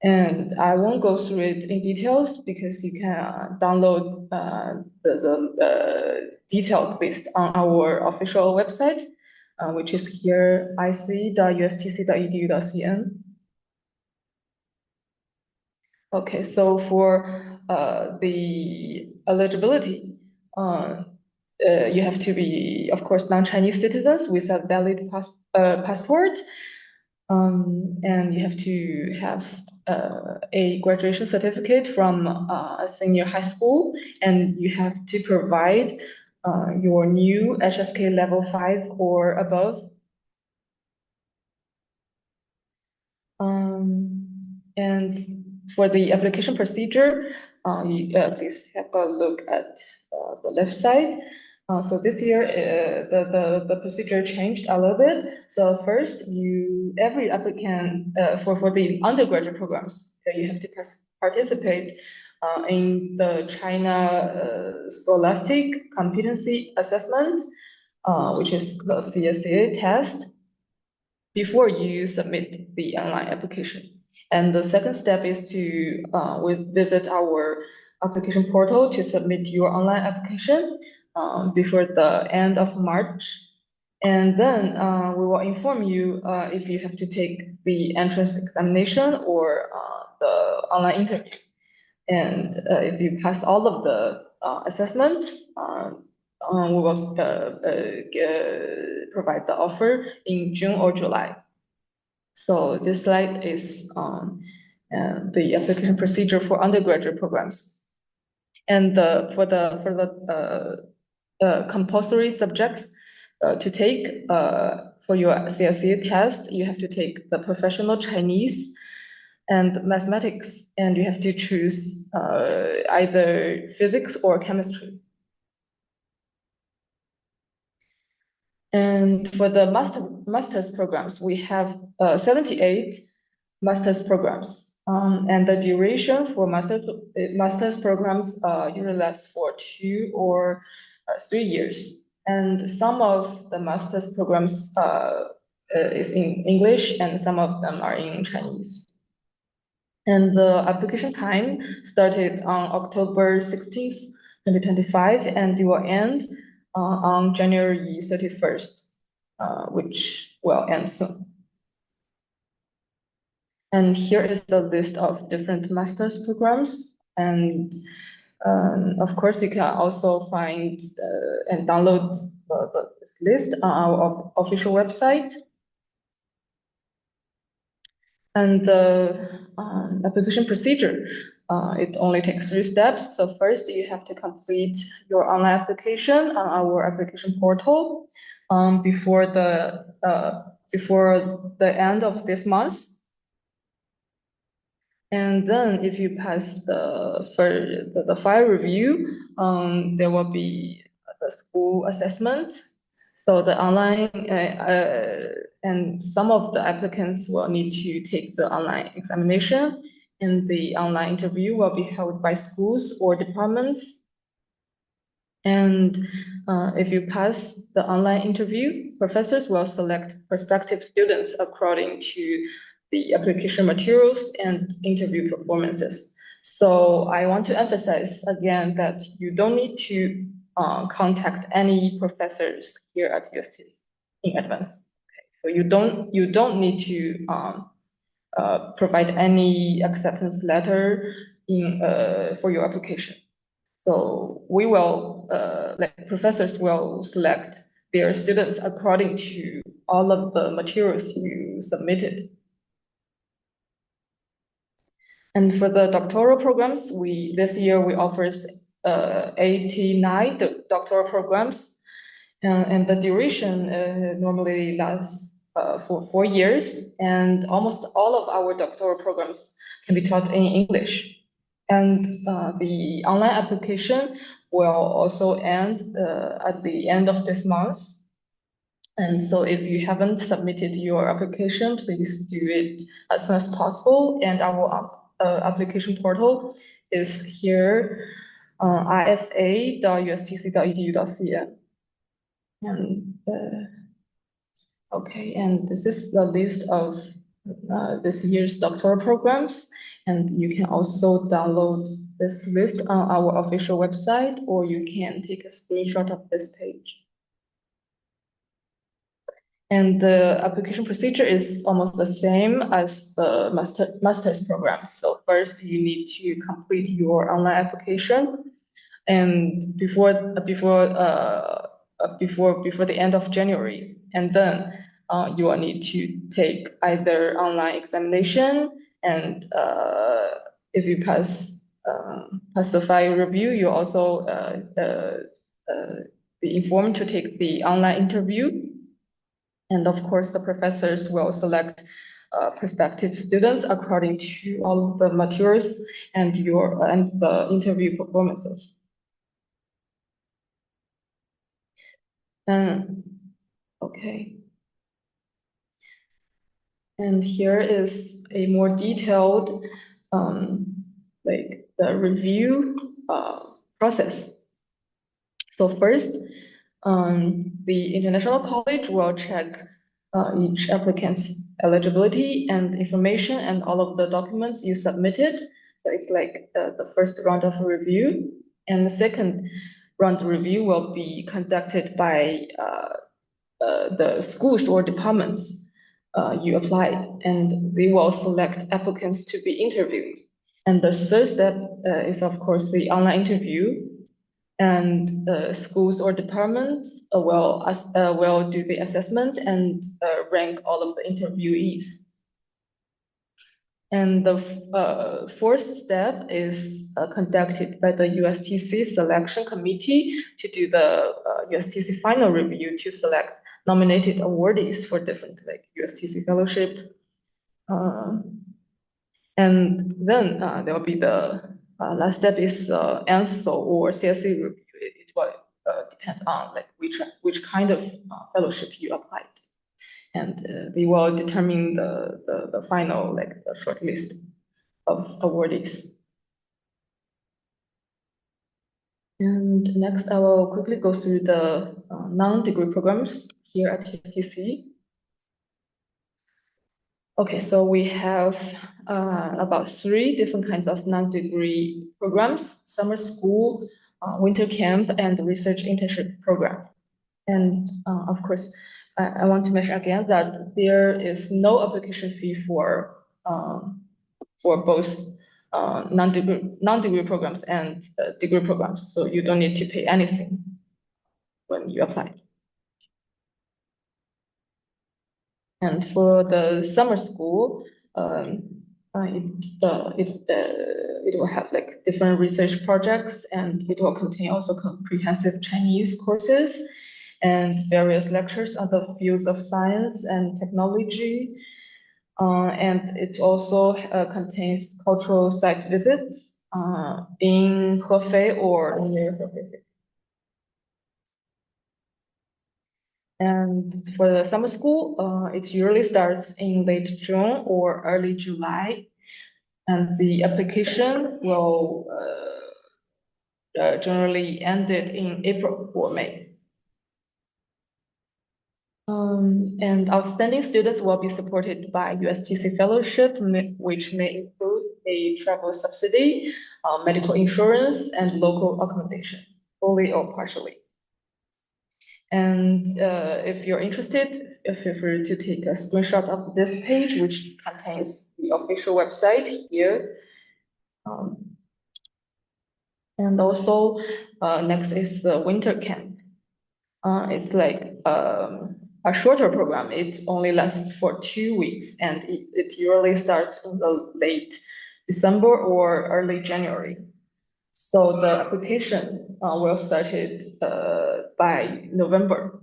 S1: And I won't go through it in details because you can download the detailed list on our official website, which is here, ic.ustc.edu.cn. Okay, so for the eligibility, you have to be, of course, non-Chinese citizens with a valid passport, and you have to have a graduation certificate from a senior high school, and you have to provide your new HSK level 5 or above. And for the application procedure, please have a look at the left side. So this year, the procedure changed a little bit. So first, every applicant for the undergraduate programs, you have to participate in the China Scholastic Competency Assessment, which is the CSCA test, before you submit the online application. And the second step is to visit our application portal to submit your online application before the end of March. And then we will inform you if you have to take the entrance examination or the online interview. And if you pass all of the assessments, we will provide the offer in June or July. So this slide is the application procedure for undergraduate programs. And for the compulsory subjects to take for your CSE test. You have to take the professional Chinese and mathematics, and you have to choose either physics or chemistry. And for the master's programs, we have 78 master's programs. And the duration for master's programs usually lasts for 2 or 3 years. And some of the master's programs is in English, and some of them are in Chinese. And the application time started on October 16th, 2025, and it will end on January 31st, which will end soon. And here is the list of different master's programs. And of course, you can also find and download this list on our official website. And the application procedure, it only takes 3 steps. So first, you have to complete your online application on our application portal before the end of this month. And then, if you pass the file review, there will be the school assessment. So the online and some of the applicants will need to take the online examination, and the online interview will be held by schools or departments. And if you pass the online interview, professors will select prospective students according to the application materials and interview performances. So I want to emphasize again that you don't need to contact any professors here at USTC in advance. Okay, so you don't need to provide any acceptance letter for your application. So we will, professors will select their students according to all of the materials you submitted. And for the doctoral programs, this year we offer 89 doctoral programs, and the duration normally lasts for 4 years, and almost all of our doctoral programs can be taught in English. And the online application will also end at the end of this month. And so if you haven't submitted your application, please do it as soon as possible. And our application portal is here, isa.ustc.edu.cn. And okay, and this is the list of this year's doctoral programs. And you can also download this list on our official website, or you can take a screenshot of this page. And the application procedure is almost the same as the master's program. So first, you need to complete your online application, and before the end of January, and then you will need to take either online examination, and if you pass the file review, you also be informed to take the online interview. And of course, the professors will select prospective students according to all of the materials and the interview performances. Okay. And here is a more detailed, the review process. So first, the International College will check each applicant's eligibility and information and all of the documents you submitted. So it's like the first round of review. And the second round of review will be conducted by the schools or departments you applied, and they will select applicants to be interviewed. And the third step is, of course, the online interview. And schools or departments will do the assessment and rank all of the interviewees. And the fourth step is conducted by the USTC selection committee to do the USTC final review to select nominated awardees for different like USTC fellowship. And then there will be the last step is ANSO or CSE review. It will depend on like which kind of fellowship you applied, and they will determine the final like the short list of awardees. And next, I will quickly go through the non-degree programs here at USTC. Okay, so we have about 3 different kinds of non-degree programs: summer school, winter camp, and research internship program. And of course, I want to mention again that there is no application fee for both non-degree programs and degree programs. So you don't need to pay anything when you apply. And for the summer school, it will have like different research projects, and it will contain also comprehensive Chinese courses and various lectures on the fields of science and technology. And it also contains cultural site visits in Hefei or near Hefei City. And for the summer school, it usually starts in late June or early July, and the application will generally end in April or May. And outstanding students will be supported by USTC fellowship, which may include a travel subsidy, medical insurance, and local accommodation, fully or partially. And if you're interested, feel free to take a screenshot of this page, which contains the official website here. And also, next is the winter camp. It's like a shorter program. It only lasts for 2 weeks, and it usually starts in the late December or early January. So the application will start it by November.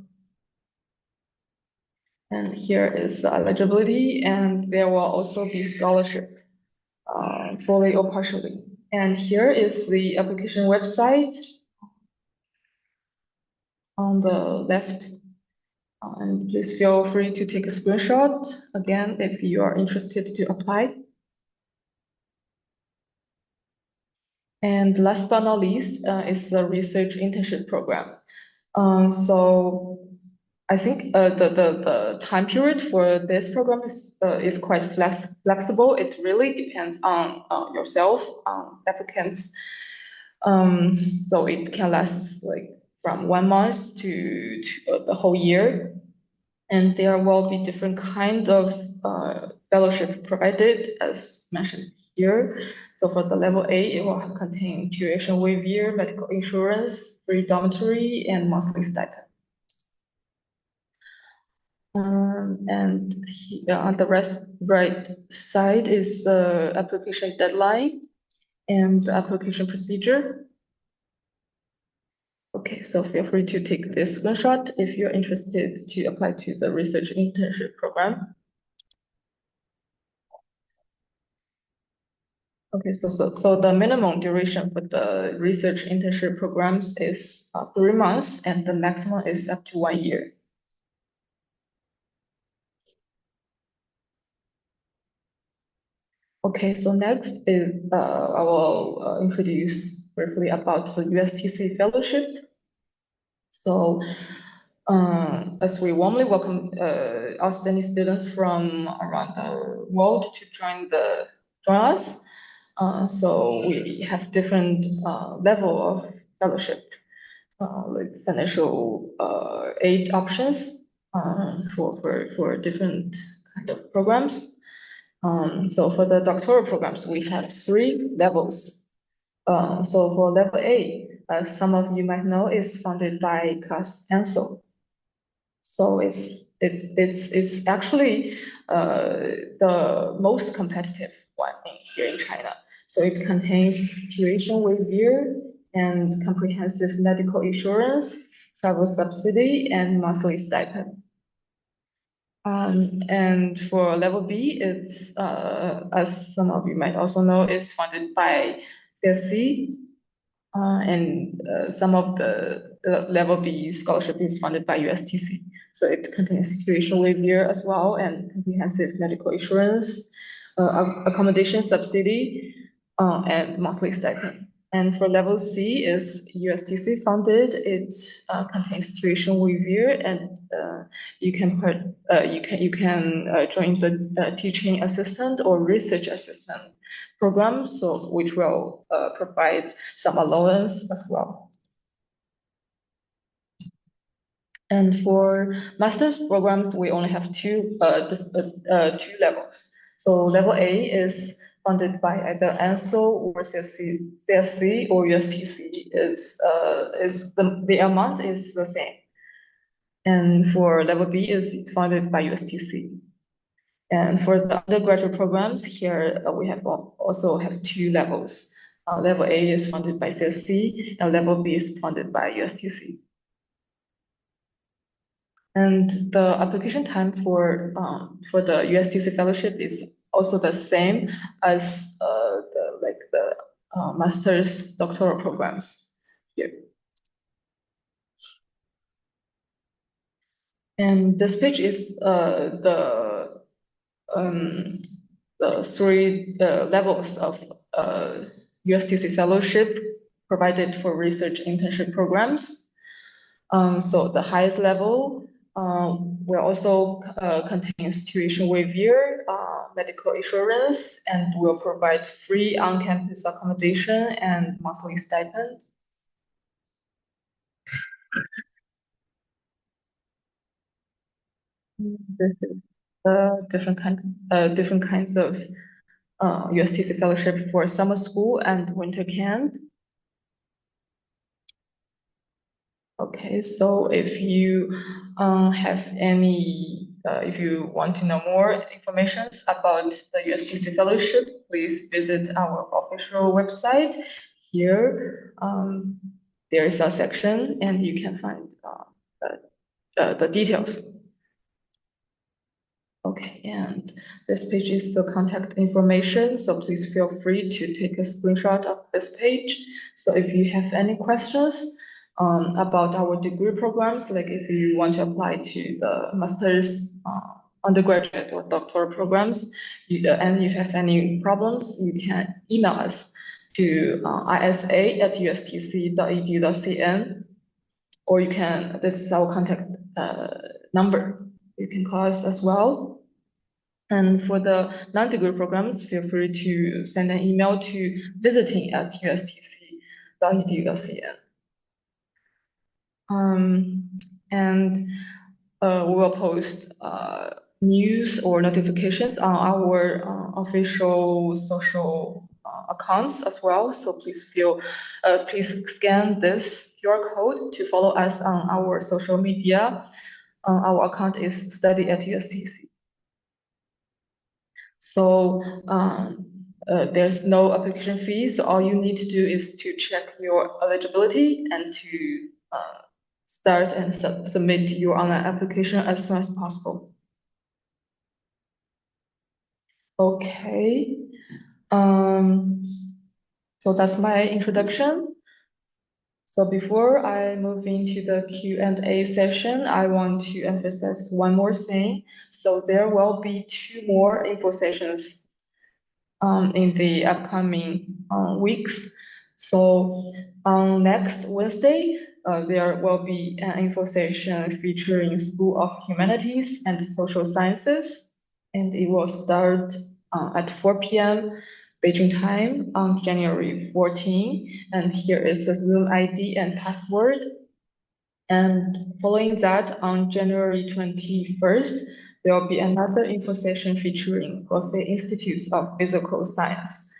S1: And here is the eligibility, and there will also be scholarship, fully or partially. And here is the application website on the left. And please feel free to take a screenshot again if you are interested to apply. And last but not least is the research internship program. So I think the time period for this program is quite flexible. It really depends on yourself, applicants. So it can last like from 1 month to the whole year. And there will be different kinds of fellowship provided, as mentioned here. So for the level A, it will contain tuition waiver, medical insurance, free dormitory, and monthly stipend. And on the right side is the application deadline and the application procedure. Okay, so feel free to take this screenshot if you're interested to apply to the research internship program. Okay, so the minimum duration for the research internship programs is 3 months, and the maximum is up to 1 year. Okay, so next is I will introduce briefly about the USTC fellowship. So as we warmly welcome outstanding students from around the world to join us. So we have different level of fellowship, like financial aid options for different kind of programs. So for the doctoral programs, we have 3 levels. So for level A, some of you might know, is funded by CAS ANSO. So it's actually the most competitive one here in China. So it contains tuition waiver and comprehensive medical insurance, travel subsidy, and monthly stipend. And for level B, it's as some of you might also know, is funded by CSC, and some of the level B scholarship is funded by USTC. So it contains tuition waiver as well and comprehensive medical insurance, accommodation subsidy, and monthly stipend. And for level C is USTC funded. It contains tuition waiver, and you can join the teaching assistant or research assistant program, so which will provide some allowance as well. And for master's programs, we only have two levels. So level A is funded by either ANSO or CSC or USTC. The amount is the same. And for level B is funded by USTC. And for the undergraduate programs here, we also have two levels. Level A is funded by CSC, and level B is funded by USTC. And the application time for the USTC fellowship is also the same as the master's doctoral programs here. And this page is the three levels of USTC fellowship provided for research internship programs. So the highest level will also contains tuition waiver, medical insurance, and will provide free on-campus accommodation and monthly stipend. This is different kinds of USTC fellowship for summer school and winter camp. Okay, so if you if you want to know more information about the USTC fellowship, please visit our official website. Here, there is a section, and you can find the details. Okay, and this page is the contact information, so please feel free to take a screenshot of this page. So if you have any questions about our degree programs, like if you want to apply to the master's, undergraduate or doctoral programs, and you have any problems, you can email us to isa@ustc.edu.cn, or this is our contact number. You can call us as well. And for the non-degree programs, feel free to send an email to visiting@ustc.edu.cn. And we will post news or notifications on our official social accounts as well. So please scan this QR code to follow us on our social media. Our account is study@USTC. So there's no application fee. So all you need to do is to check your eligibility and to start and submit your online application as soon as possible. Okay. So that's my introduction. So before I move into the Q&A session, I want to emphasize one more thing. So there will be 2 more info sessions in the upcoming weeks. So on next Wednesday, there will be an info session featuring School of Humanities and Social Sciences, and it will start at 4 p.m. Beijing time on January 14, and here is the Zoom ID and password. And following that, on January 21st, there will be another info session featuring Hefei Institutes of Physical Science,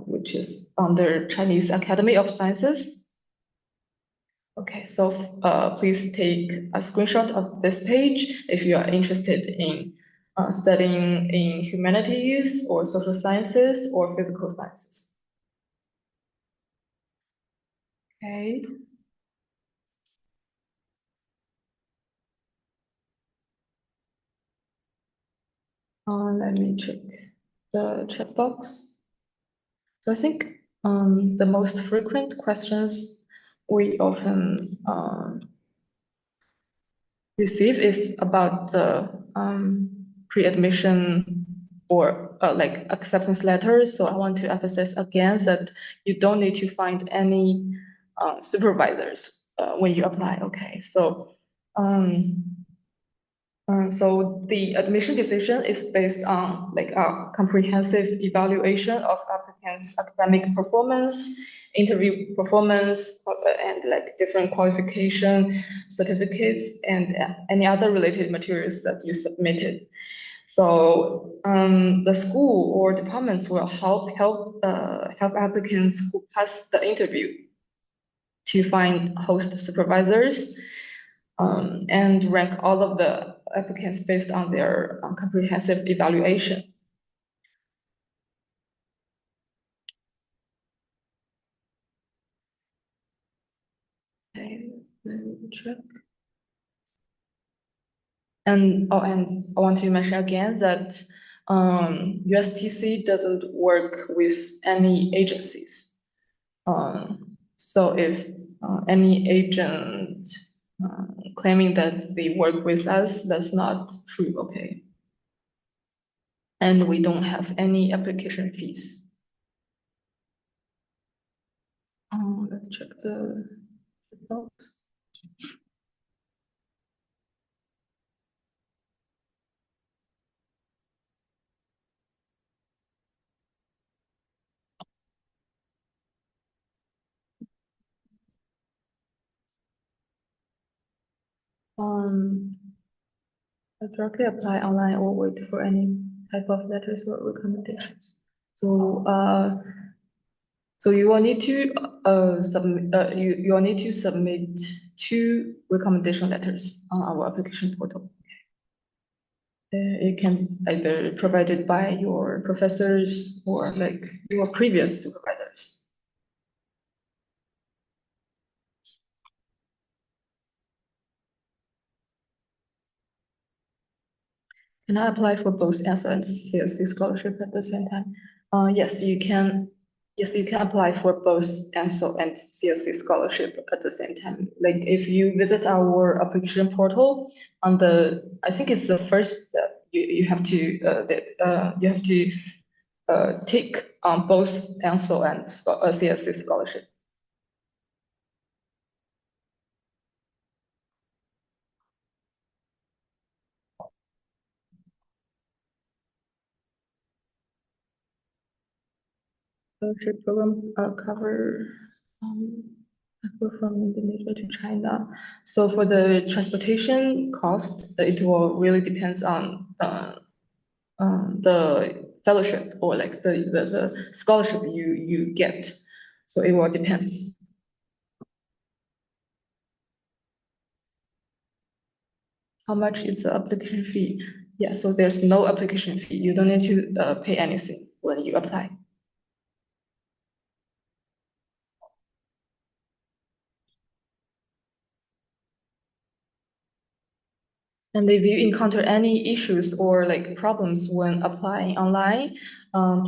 S1: which is under Chinese Academy of Sciences. Okay, so please take a screenshot of this page if you are interested in studying in humanities or social sciences or physical sciences. Okay. Let me check the chat box. So I think the most frequent questions we often receive is about the pre-admission or like acceptance letters. So I want to emphasize again that you don't need to find any supervisors when you apply. Okay, so so the admission decision is based on like a comprehensive evaluation of applicants' academic performance, interview performance, and like different qualification certificates and any other related materials that you submitted. So the school or departments will help applicants who pass the interview to find host supervisors and rank all of the applicants based on their comprehensive evaluation. Okay, let me check. And I want to mention again that USTC doesn't work with any agencies. So if any agent claiming that they work with us, that's not true, okay? And we don't have any application fees. Let's check the box. Directly apply online or wait for any type of letters or recommendations. So so you will need to submit you will need to submit 2 recommendation letters on our application portal. It can either be provided by your professors or like your previous supervisors. Can I apply for both ENSO and CSC scholarship at the same time? Yes, you can. Yes, you can apply for both ENSO and CSC scholarship at the same time. Like if you visit our application portal on the, I think it's the first step. You have to tick on both ENSO and CSC scholarship. Scholarship program cover from Indonesia to China. So for the transportation cost, it will really depends on the fellowship or like the scholarship you get. So it will depends. How much is the application fee? Yeah, so there's no application fee. You don't need to pay anything when you apply. And if you encounter any issues or like problems when applying online,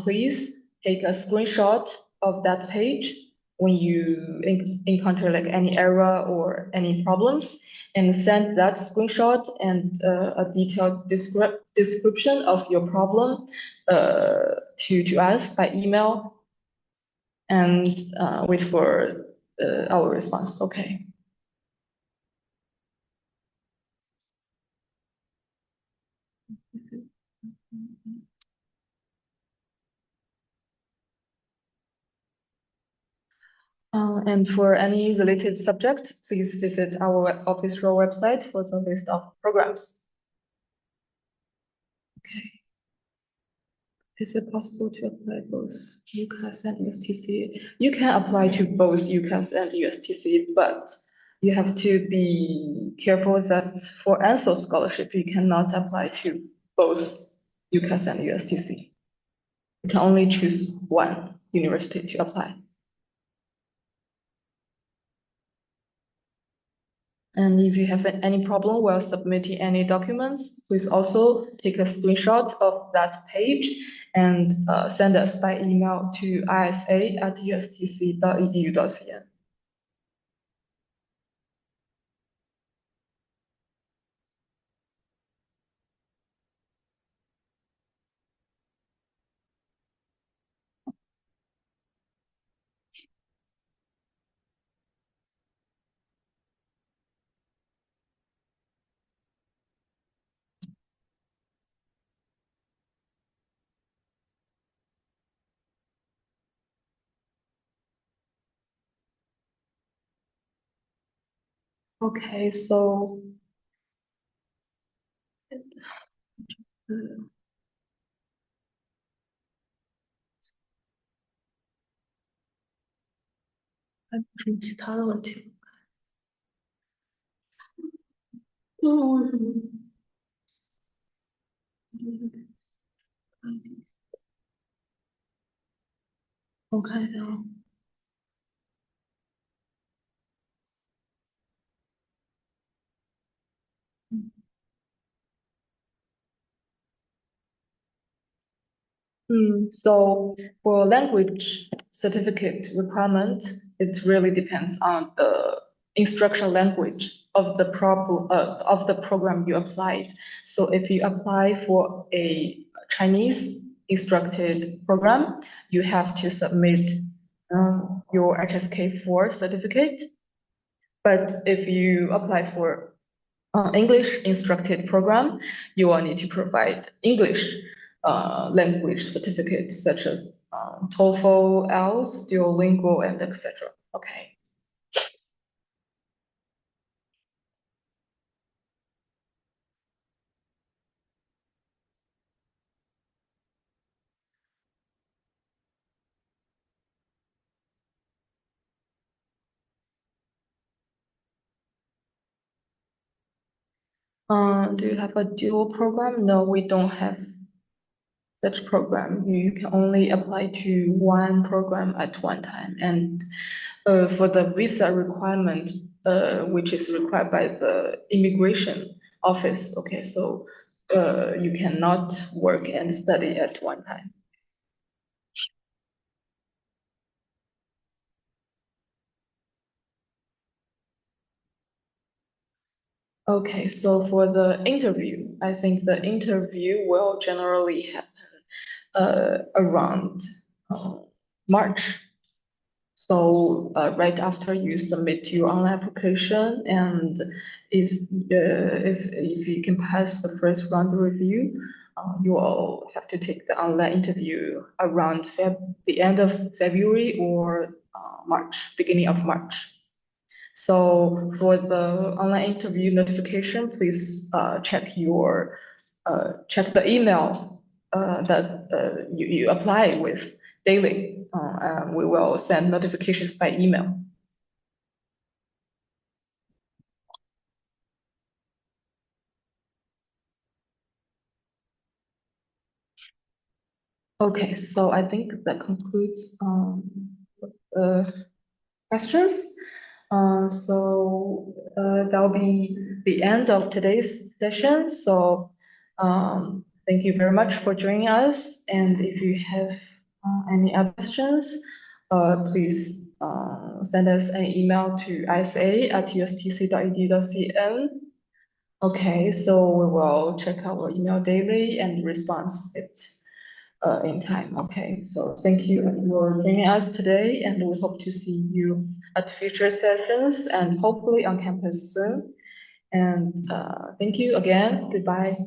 S1: please take a screenshot of that page when you encounter like any error or any problems and send that screenshot and a detailed description of your problem to us by email and wait for our response. Okay. And for any related subject, please visit our official website for the list of programs. Okay. Is it possible to apply both UCAS and USTC? You can apply to both UCAS and USTC, but you have to be careful that for ANSO scholarship, you cannot apply to both UCAS and USTC. You can only choose one university to apply. And if you have any problem while submitting any documents, please also take a screenshot of that page and send us by email to isa@ustc.edu.cn. Okay, so其他的问题。我看一下啊。So for language certificate requirement, it really depends on the instruction language of the program you applied. So if you apply for a Chinese instructed program, you have to submit your HSK4 certificate. But if you apply for English instructed program, you will need to provide English language certificates such as TOEFL, IELTS, Duolingo, and etc. Okay. Do you have a dual program? No, we don't have such program. You can only apply to one program at one time. And for the visa requirement, which is required by the immigration office, okay, so you cannot work and study at one time. Okay, so for the interview, I think the interview will generally happen around March. So right after you submit your online application, and if you can pass the first round review, you will have to take the online interview around the end of February or March, beginning of March. So for the online interview notification, please check the email that you apply with daily. We will send notifications by email. Okay, so I think that concludes questions. So that'll be the end of today's session. So thank you very much for joining us. And if you have any other questions, please send us an email to isa@ustc.edu.cn. Okay, so we will check our email daily and respond it in time. Okay, so thank you for joining us today, and we hope to see you at future sessions and hopefully on campus soon. And thank you again. Goodbye.